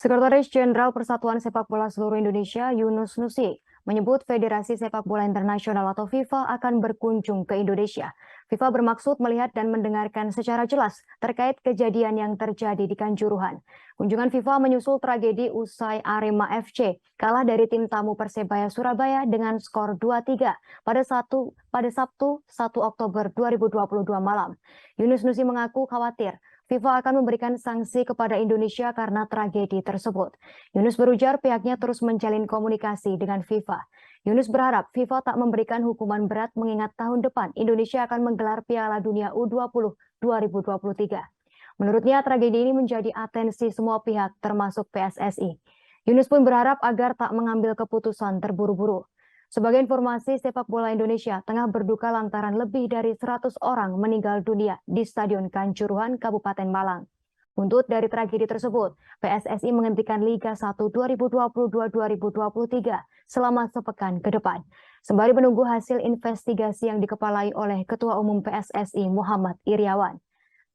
Sekretaris Jenderal Persatuan Sepak Bola Seluruh Indonesia, Yunus Nusi, menyebut Federasi Sepak Bola Internasional atau FIFA akan berkunjung ke Indonesia. FIFA bermaksud melihat dan mendengarkan secara jelas terkait kejadian yang terjadi di Kanjuruhan. Kunjungan FIFA menyusul tragedi usai Arema FC kalah dari tim tamu Persebaya Surabaya dengan skor 2-3 pada Sabtu 1 Oktober 2022 malam. Yunus Nusi mengaku khawatir FIFA akan memberikan sanksi kepada Indonesia karena tragedi tersebut. Yunus berujar pihaknya terus menjalin komunikasi dengan FIFA. Yunus berharap FIFA tak memberikan hukuman berat mengingat tahun depan Indonesia akan menggelar Piala Dunia U20 2023. Menurutnya tragedi ini menjadi atensi semua pihak termasuk PSSI. Yunus pun berharap agar tak mengambil keputusan terburu-buru. Sebagai informasi, sepak bola Indonesia tengah berduka lantaran lebih dari 100 orang meninggal dunia di Stadion Kanjuruhan, Kabupaten Malang. Buntut dari tragedi tersebut, PSSI menghentikan Liga 1 2022-2023 selama sepekan ke depan, sembari menunggu hasil investigasi yang dikepalai oleh Ketua Umum PSSI Muhammad Iriawan.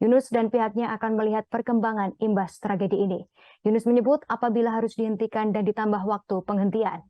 Yunus dan pihaknya akan melihat perkembangan imbas tragedi ini. Yunus menyebut apabila harus dihentikan dan ditambah waktu penghentian,